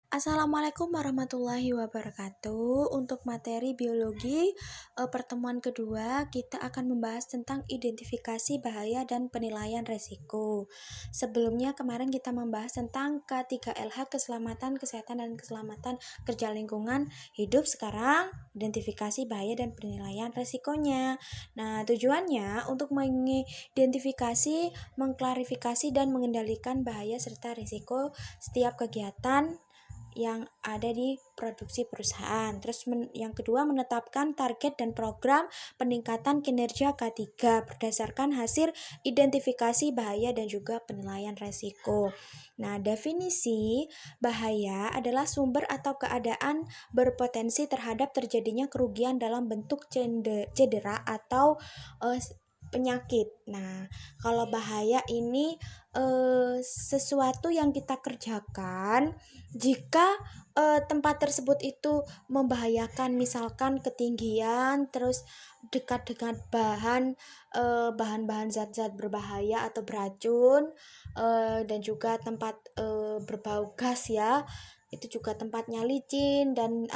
Assalamualaikum warahmatullahi wabarakatuh. Untuk materi biologi pertemuan kedua, kita akan membahas tentang identifikasi bahaya dan penilaian resiko. Sebelumnya kemarin kita membahas tentang K3LH, keselamatan, kesehatan, dan keselamatan kerja lingkungan hidup. Sekarang identifikasi bahaya dan penilaian resikonya. Nah, tujuannya untuk mengidentifikasi, mengklarifikasi, dan mengendalikan bahaya serta risiko setiap kegiatan yang ada di produksi perusahaan. Terus yang kedua, menetapkan target dan program peningkatan kinerja K3 berdasarkan hasil identifikasi bahaya dan juga penilaian resiko. Nah, definisi bahaya adalah sumber atau keadaan berpotensi terhadap terjadinya kerugian dalam bentuk cedera atau penyakit. Nah, kalau bahaya ini sesuatu yang kita kerjakan jika tempat tersebut itu membahayakan, misalkan ketinggian, terus dekat dengan bahan-bahan zat-zat berbahaya atau beracun, dan juga tempat berbau gas ya, itu juga tempatnya licin dan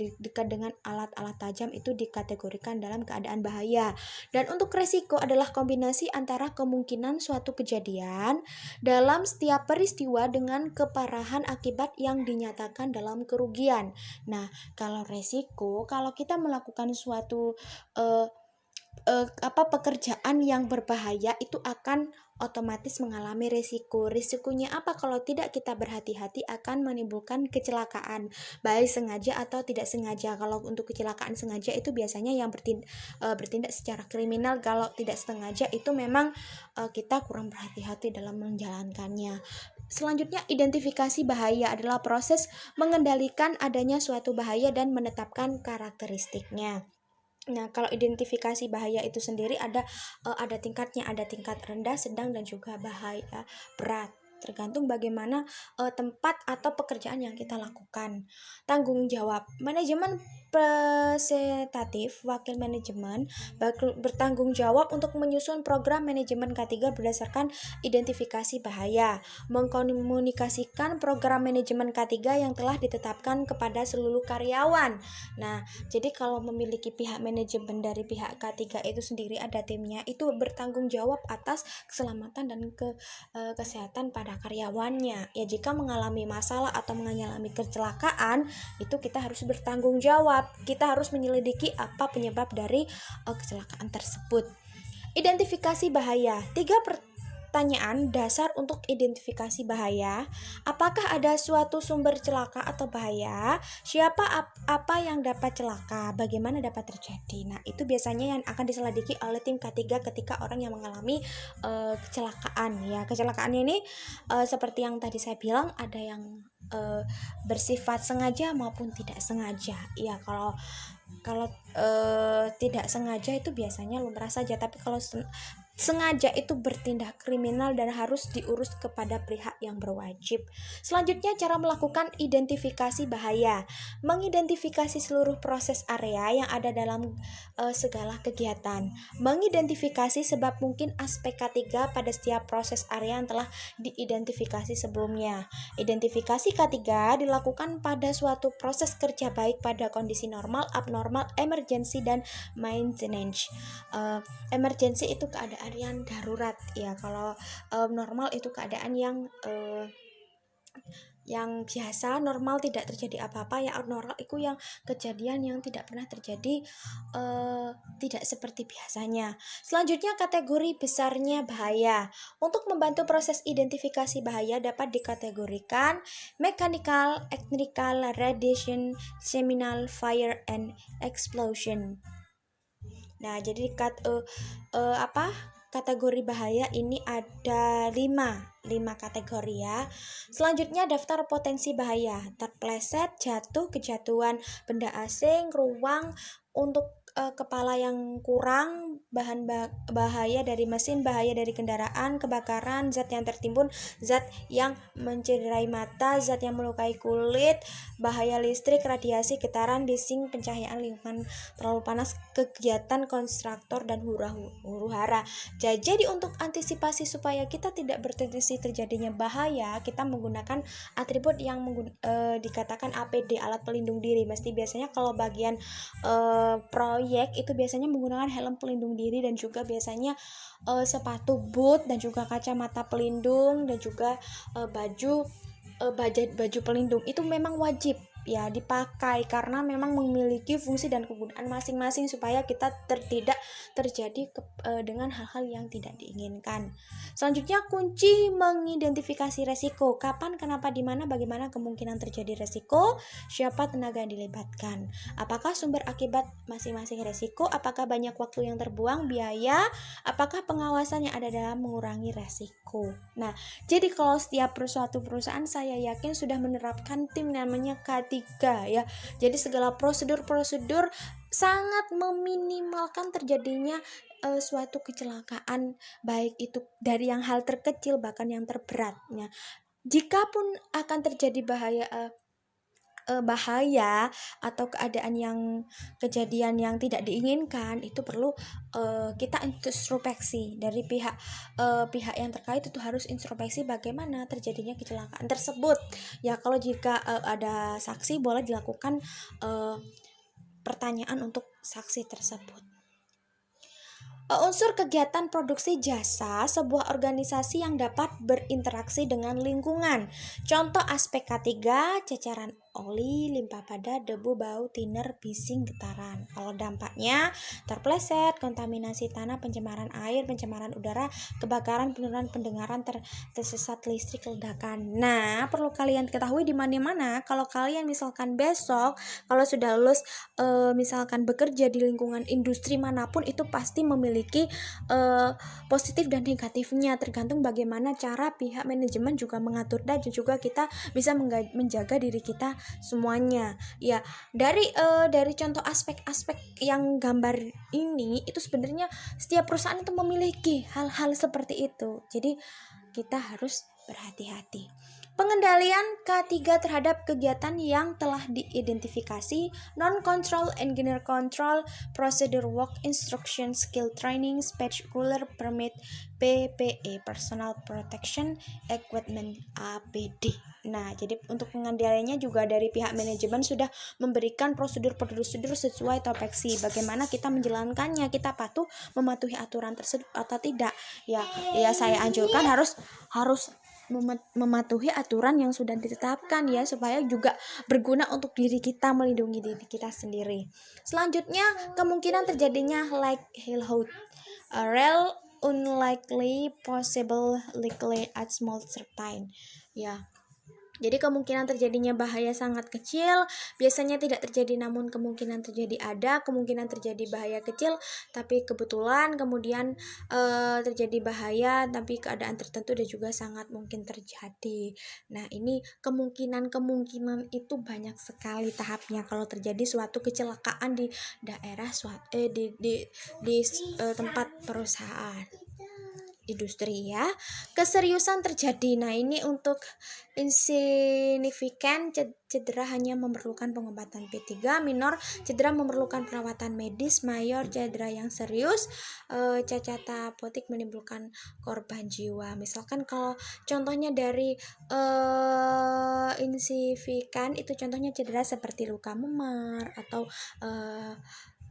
dekat dengan alat-alat tajam, itu dikategorikan dalam keadaan bahaya. Dan untuk resiko adalah kombinasi antara kemungkinan suatu kejadian dalam setiap peristiwa dengan keparahan akibat yang dinyatakan dalam kerugian. Nah, kalau resiko, kalau kita melakukan suatu pekerjaan yang berbahaya, itu akan otomatis mengalami risiko. Risikonya apa? Kalau tidak kita berhati-hati akan menimbulkan kecelakaan, baik sengaja atau tidak sengaja. Kalau untuk kecelakaan sengaja itu biasanya yang bertindak secara kriminal. Kalau tidak sengaja itu memang kita kurang berhati-hati dalam menjalankannya. Selanjutnya, identifikasi bahaya adalah proses mengendalikan adanya suatu bahaya dan menetapkan karakteristiknya. Nah, kalau identifikasi bahaya itu sendiri ada tingkatnya, ada tingkat rendah, sedang, dan juga bahaya berat. Tergantung bagaimana tempat atau pekerjaan yang kita lakukan. Tanggung jawab. Manajemen presentatif, wakil manajemen bertanggung jawab untuk menyusun program manajemen K3 berdasarkan identifikasi bahaya, mengkomunikasikan program manajemen K3 yang telah ditetapkan kepada seluruh karyawan. Nah, jadi kalau memiliki pihak manajemen dari pihak K3 itu sendiri, ada timnya, itu bertanggung jawab atas keselamatan dan kesehatan pada karyawannya. Ya, jika mengalami masalah atau mengalami kecelakaan, itu kita harus bertanggung jawab. Kita harus menyelidiki apa penyebab dari kecelakaan tersebut. Identifikasi bahaya. 3 pertanyaan dasar untuk identifikasi bahaya. Apakah ada suatu sumber celaka atau bahaya? Siapa apa yang dapat celaka? Bagaimana dapat terjadi? Nah, itu biasanya yang akan diselidiki oleh tim K3 ketika orang yang mengalami kecelakaan ya. Kecelakaannya ini seperti yang tadi saya bilang, ada yang bersifat sengaja maupun tidak sengaja. Ya, kalau tidak sengaja itu biasanya lumrah saja, tapi kalau sengaja itu bertindak kriminal dan harus diurus kepada pihak yang berwajib. Selanjutnya, cara melakukan identifikasi bahaya. Mengidentifikasi seluruh proses area yang ada dalam segala kegiatan. Mengidentifikasi sebab mungkin aspek K3 pada setiap proses area yang telah diidentifikasi sebelumnya. Identifikasi K3 dilakukan pada suatu proses kerja baik pada kondisi normal, abnormal, emergency, dan maintenance. Emergency itu keadaan yang darurat ya. Kalau normal itu keadaan yang biasa, normal tidak terjadi apa-apa. Ya, abnormal itu yang kejadian yang tidak pernah terjadi, tidak seperti biasanya. Selanjutnya, kategori besarnya bahaya. Untuk membantu proses identifikasi bahaya dapat dikategorikan mechanical, electrical, radiation, seminal, fire, and explosion. Nah, jadi kategori bahaya ini ada 5 kategori ya. Selanjutnya, daftar potensi bahaya. Terpleset, jatuh, kejatuhan benda asing, ruang, untuk kepala yang kurang, bahaya dari mesin, bahaya dari kendaraan, kebakaran, zat yang tertimbun, zat yang mencederai mata, zat yang melukai kulit, bahaya listrik, radiasi, getaran, bising, pencahayaan lingkungan terlalu panas, kegiatan konstruktor dan huru-hara. Jadi untuk antisipasi supaya kita tidak berpotensi terjadinya bahaya, kita menggunakan atribut yang dikatakan APD, alat pelindung diri. Mesti biasanya kalau bagian proyek itu biasanya menggunakan helm pelindung diri dan juga biasanya sepatu boot dan juga kacamata pelindung dan juga baju pelindung itu memang wajib ya dipakai karena memang memiliki fungsi dan kegunaan masing-masing supaya kita tidak terjadi dengan hal-hal yang tidak diinginkan. Selanjutnya, kunci mengidentifikasi resiko. Kapan, kenapa, di mana, bagaimana kemungkinan terjadi resiko, siapa tenaga yang dilibatkan, apakah sumber akibat masing-masing resiko, apakah banyak waktu yang terbuang, biaya, apakah pengawasan yang ada dalam mengurangi resiko. Nah, jadi kalau setiap suatu perusahaan saya yakin sudah menerapkan tim namanya K3 ya. Jadi segala prosedur-prosedur sangat meminimalkan terjadinya suatu kecelakaan, baik itu dari yang hal terkecil bahkan yang terberatnya. Jikapun akan terjadi bahaya atau kejadian yang tidak diinginkan, itu perlu kita introspeksi dari pihak yang terkait. Itu harus introspeksi bagaimana terjadinya kecelakaan tersebut ya. Kalau jika ada saksi, boleh dilakukan pertanyaan untuk saksi tersebut. Unsur kegiatan produksi jasa sebuah organisasi yang dapat berinteraksi dengan lingkungan. Contoh aspek K3, ceceran oli, limbah padat, debu, bau, thinner, bising, getaran. Kalau dampaknya terpleset, kontaminasi tanah, pencemaran air, pencemaran udara, kebakaran, penurunan pendengaran, tersesat listrik, ledakan. Nah, perlu kalian ketahui di mana-mana kalau kalian misalkan besok kalau sudah lulus misalkan bekerja di lingkungan industri manapun, itu pasti memiliki positif dan negatifnya, tergantung bagaimana cara pihak manajemen juga mengatur dan juga kita bisa menjaga diri kita semuanya ya. Dari contoh aspek-aspek yang gambar ini, itu sebenarnya setiap perusahaan itu memiliki hal-hal seperti itu, jadi kita harus berhati-hati. Pengendalian K3 terhadap kegiatan yang telah diidentifikasi: non-control, engineer control, procedure work instruction, skill training, particular permit, PPE, personal protection equipment, APD. Nah, jadi untuk pengendaliannya juga dari pihak manajemen sudah memberikan prosedur-prosedur sesuai TOPEXI. Bagaimana kita menjalankannya, kita mematuhi aturan tersebut atau tidak? Ya saya anjurkan harus mematuhi aturan yang sudah ditetapkan ya, supaya juga berguna untuk diri kita, melindungi diri kita sendiri. Selanjutnya, kemungkinan terjadinya likelihood, real, unlikely, possible, likely, at small certain ya. Jadi kemungkinan terjadinya bahaya sangat kecil, biasanya tidak terjadi, namun kemungkinan terjadi ada, kemungkinan terjadi bahaya kecil tapi kebetulan, kemudian terjadi bahaya tapi keadaan tertentu dan juga sangat mungkin terjadi. Nah, ini kemungkinan itu banyak sekali tahapnya kalau terjadi suatu kecelakaan di daerah di tempat perusahaan industri ya. Keseriusan terjadi. Nah, ini untuk insignifikan, cedera hanya memerlukan pengobatan. P3, minor, cedera memerlukan perawatan medis. Mayor, cedera yang serius, cacat apotik menimbulkan korban jiwa. Misalkan kalau contohnya dari insignifikan, itu contohnya cedera seperti luka memar atau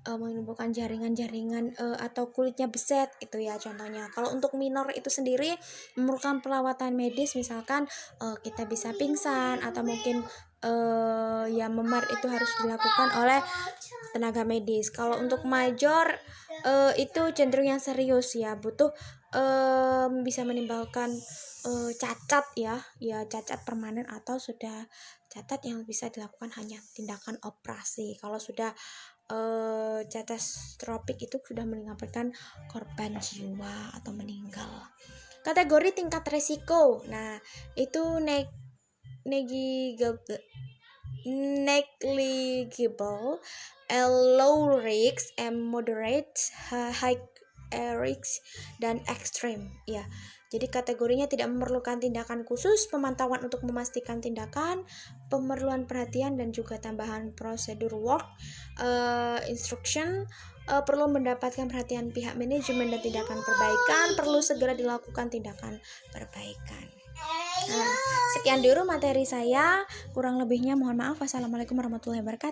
menimbulkan jaringan-jaringan atau kulitnya beset, itu ya contohnya. Kalau untuk minor itu sendiri memerlukan perawatan medis, misalkan kita bisa pingsan atau mungkin ya memar, itu harus dilakukan oleh tenaga medis. Kalau untuk major itu cenderung yang serius ya, butuh bisa menimbulkan cacat ya cacat permanen atau sudah cacat yang bisa dilakukan hanya tindakan operasi. Kalau sudah catastropik itu sudah mengakibatkan korban jiwa atau meninggal. Kategori tingkat resiko. Nah, itu negligible, low risk, and moderate, high risk, dan ekstrim. Ya, jadi kategorinya tidak memerlukan tindakan khusus, pemantauan untuk memastikan tindakan, pemerluan perhatian dan juga tambahan prosedur work, instruction, perlu mendapatkan perhatian pihak manajemen dan tindakan perbaikan, perlu segera dilakukan tindakan perbaikan. Nah, sekian dulu materi saya, kurang lebihnya mohon maaf. Wassalamualaikum warahmatullahi wabarakatuh.